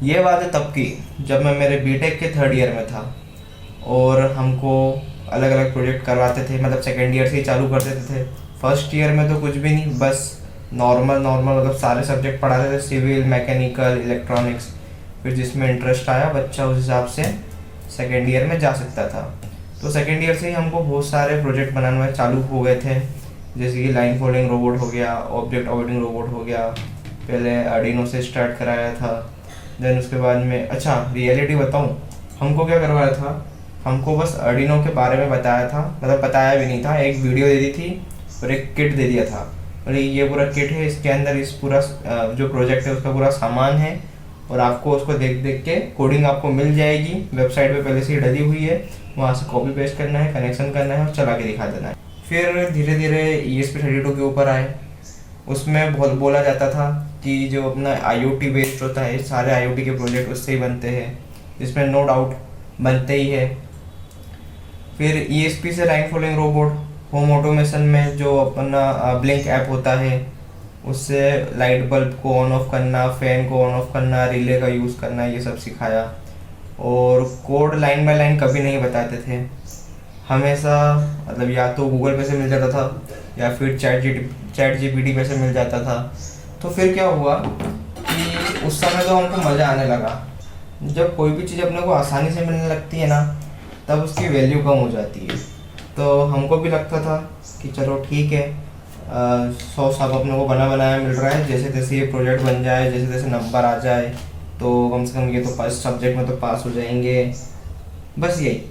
ये बात है तब की, जब मैं मेरे बीटेक के थर्ड ईयर में था और हमको अलग अलग प्रोजेक्ट करवाते थे, मतलब सेकेंड ईयर से ही चालू कर देते थे। फर्स्ट ईयर में तो कुछ भी नहीं, बस नॉर्मल नॉर्मल मतलब सारे सब्जेक्ट पढ़ाते थे, सिविल, मैकेनिकल, इलेक्ट्रॉनिक्स। फिर जिसमें इंटरेस्ट आया बच्चा उस हिसाब से सेकेंड ईयर में जा सकता था। तो सेकेंड ईयर से ही हमको बहुत सारे प्रोजेक्ट बनाने चालू हो गए थे, जैसे कि लाइन फोल्डिंग रोबोट हो गया, ऑब्जेक्ट अवॉइडिंग रोबोट हो गया। पहले आर्डिनो से स्टार्ट कराया था, देन उसके बाद में अच्छा रियलिटी बताऊँ, हमको क्या करवाया था, हमको बस आर्डिनो के बारे में बताया था, मतलब बताया भी नहीं था, एक वीडियो दे दी थी और एक किट दे दिया था। और ये पूरा किट है, इसके अंदर इस पूरा जो प्रोजेक्ट है उसका पूरा सामान है और आपको उसको देख देख के कोडिंग आपको मिल जाएगी, वेबसाइट पे पहले से ही डली हुई है, वहाँ से कॉपी पेस्ट करना है, कनेक्शन करना है और चला के दिखा देना है। फिर धीरे धीरे ESP32 के ऊपर आए। उसमें बहुत बोला जाता था कि जो अपना IoT बेस्ड होता है, सारे IoT के प्रोजेक्ट उससे ही बनते हैं, इसमें नो डाउट बनते ही है। फिर ESP से line folding robot, home automation में जो अपना ब्लिंक ऐप होता है उससे लाइट बल्ब को ऑन ऑफ करना, फैन को ऑन ऑफ करना, रिले का यूज़ करना, ये सब सिखाया। और कोड लाइन बाय लाइन कभी नहीं बताते थे, हमेशा मतलब या तो गूगल पे से मिल जाता था या फिर चैट जीपीटी पे से मिल जाता था। तो फिर क्या हुआ कि उस समय तो हमको मज़ा आने लगा। जब कोई भी चीज़ अपने को आसानी से मिलने लगती है ना, तब उसकी वैल्यू कम हो जाती है। तो हमको भी लगता था कि चलो ठीक है, 100 सब अपने को बना बनाया मिल रहा है, जैसे तैसे ये प्रोजेक्ट बन जाए, जैसे तैसे नंबर आ जाए तो कम से कम ये तो फर्स्ट सब्जेक्ट में तो पास हो जाएंगे, बस यही।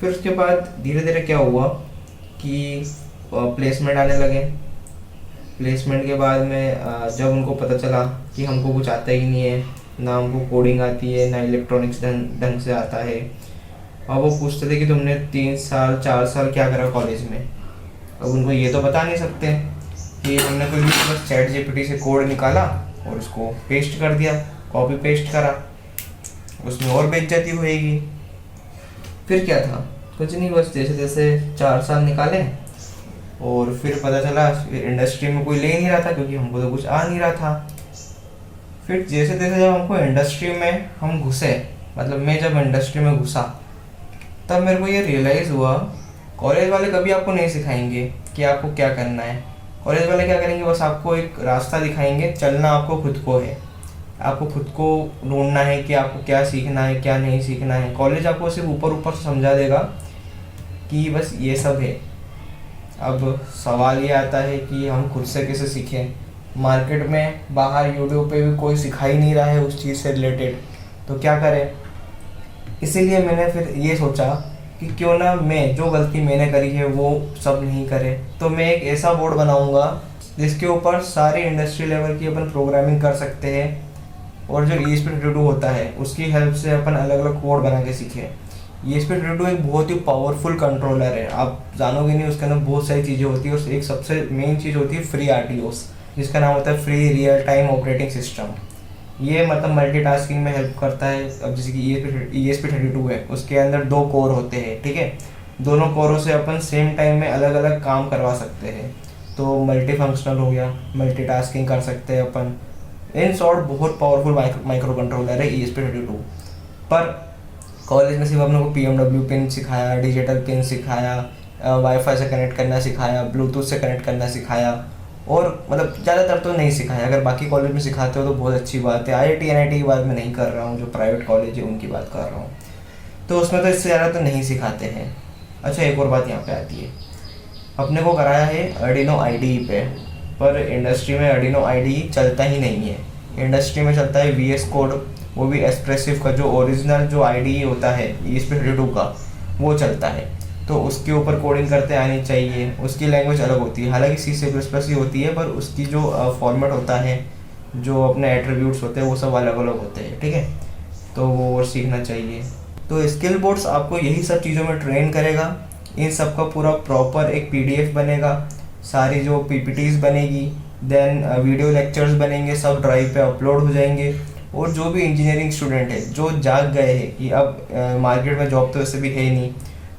फिर उसके बाद धीरे धीरे क्या हुआ कि प्लेसमेंट आने लगे। प्लेसमेंट के बाद में जब उनको पता चला कि हमको कुछ आता ही नहीं है, ना हमको कोडिंग आती है, ना इलेक्ट्रॉनिक्स ढंग से आता है, और वो पूछते थे कि तुमने 3 साल 4 साल क्या करा कॉलेज में। अब उनको ये तो बता नहीं सकते कि हमने कोई भी बस चैट जीपीटी से कोड निकाला और उसको पेस्ट कर दिया, कॉपी पेस्ट करा, उसमें और बेइज्जती होएगी। फिर क्या था, कुछ नहीं, बस जैसे जैसे 4 साल निकाले और फिर पता चला इंडस्ट्री में कोई ले नहीं रहा था, क्योंकि हमको तो कुछ आ नहीं रहा था। फिर जैसे जैसे जब हमको इंडस्ट्री में हम घुसे, मतलब मैं जब इंडस्ट्री में घुसा, तब मेरे को ये रियलाइज़ हुआ कॉलेज वाले कभी आपको नहीं सिखाएंगे कि आपको क्या करना है। कॉलेज वाले क्या करेंगे, बस आपको एक रास्ता दिखाएंगे, चलना आपको खुद को है, आपको खुद को ढूंढना है कि आपको क्या सीखना है क्या नहीं सीखना है। कॉलेज आपको सिर्फ ऊपर ऊपर समझा देगा कि बस ये सब है। अब सवाल ये आता है कि हम खुद से कैसे सीखें, मार्केट में बाहर यूट्यूब पे भी कोई सिखा ही नहीं रहा है उस चीज़ से रिलेटेड, तो क्या करें। इसीलिए मैंने फिर ये सोचा कि क्यों ना मैं जो गलती मैंने करी है वो सब नहीं करे, तो मैं एक ऐसा बोर्ड बनाऊंगा जिसके ऊपर सारी इंडस्ट्री लेवल की अपन प्रोग्रामिंग कर सकते हैं, और जो ESP32 होता है उसकी हेल्प से अपन अलग अलग कोड बना के सीखें। ESP32 एक बहुत ही पावरफुल कंट्रोलर है, आप जानोगे नहीं, उसके अंदर बहुत सारी चीज़ें होती है, और एक सबसे मेन चीज़ होती है फ्री RTOS, जिसका नाम होता है free real time operating system. ये मतलब मल्टीटास्किंग में हेल्प करता है। अब जैसे कि ESP32 है, उसके अंदर 2 कोर होते हैं, ठीक है, दोनों कोरों से अपन सेम टाइम में अलग अलग काम करवा सकते हैं, तो मल्टी फंक्शनल हो गया, मल्टीटास्किंग कर सकते हैं अपन। इन शॉर्ट बहुत पावरफुल माइक्रो कंट्रोलर है ESP32। पर कॉलेज में सिर्फ अपने को PMW पिन सिखाया, डिजिटल पिन सिखाया, वाईफाई से कनेक्ट करना सिखाया, ब्लूटूथ से कनेक्ट करना सिखाया, और मतलब ज़्यादातर तो नहीं सिखाया। अगर बाकी कॉलेज में सिखाते हो तो बहुत अच्छी बात है, IIT NIT की बात मैं नहीं कर रहा हूँ, जो प्राइवेट कॉलेज है उनकी बात कर रहा हूँ, तो उसमें तो इससे ज़्यादा तो नहीं सिखाते हैं। अच्छा, एक और बात यहाँ पे आती है, अपने को कराया है Arduino IDE पे, पर इंडस्ट्री में Arduino IDE चलता ही नहीं है। इंडस्ट्री में चलता है VS कोड, वो भी एस्प्रेसिव का, जो ओरिजिनल जो IDE होता है ESP32 का वो चलता है, तो उसके ऊपर कोडिंग करते आनी चाहिए। उसकी लैंग्वेज अलग होती है, हालांकि C++ ही होती है, पर उसकी जो फॉर्मेट होता है, जो अपने एट्रीब्यूट्स होते हैं वो सब अलग अलग होते हैं, ठीक है, तो वो और सीखना चाहिए। तो स्किल बोर्ड्स आपको यही सब चीज़ों में ट्रेन करेगा, इन सब का पूरा प्रॉपर एक PDF बनेगा, सारी जो PPTs बनेगी, देन वीडियो लेक्चर्स बनेंगे, सब ड्राइव पे अपलोड हो जाएंगे। और जो भी इंजीनियरिंग स्टूडेंट है जो जाग गए हैं कि अब मार्केट में जॉब तो वैसे भी है ही नहीं,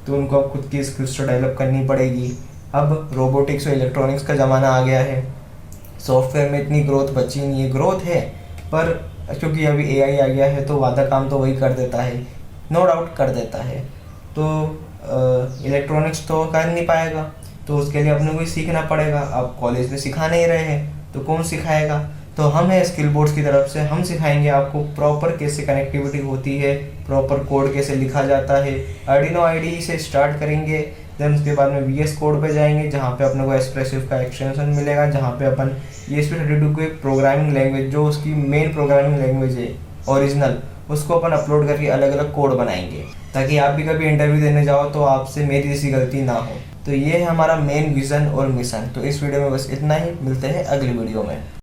तो उनको अब खुद की स्किल्स तो डेवलप करनी पड़ेगी। अब रोबोटिक्स और इलेक्ट्रॉनिक्स का ज़माना आ गया है, सॉफ्टवेयर में इतनी ग्रोथ बची नहीं है, ग्रोथ है पर क्योंकि अभी एआई आ गया है तो आधा काम तो वही कर देता है, नो डाउट कर देता है। तो इलेक्ट्रॉनिक्स तो कर नहीं पाएगा, तो उसके लिए अपने को ही सीखना पड़ेगा। अब कॉलेज में सिखा नहीं रहे हैं तो कौन सिखाएगा? तो हम हैं स्किल बोर्ड्स की तरफ से, हम सिखाएंगे आपको प्रॉपर कैसे कनेक्टिविटी होती है, प्रॉपर कोड कैसे लिखा जाता है। आर्डिनो आईडी से स्टार्ट करेंगे, देन उसके बाद में वीएस कोड पे जाएंगे जहाँ पे अपने को एक्सप्रेसिव का एक्सटेंशन मिलेगा, जहाँ पे अपन ESP32 की प्रोग्रामिंग लैंग्वेज जो उसकी मेन प्रोग्रामिंग लैंग्वेज है ओरिजिनल, उसको अपन अपलोड करके अलग अलग कोड बनाएंगे, ताकि आप भी कभी इंटरव्यू देने जाओ तो आपसे मेरी जैसी गलती ना हो। तो ये है हमारा मेन विज़न और मिशन। तो इस वीडियो में बस इतना ही, मिलते हैं अगली वीडियो में।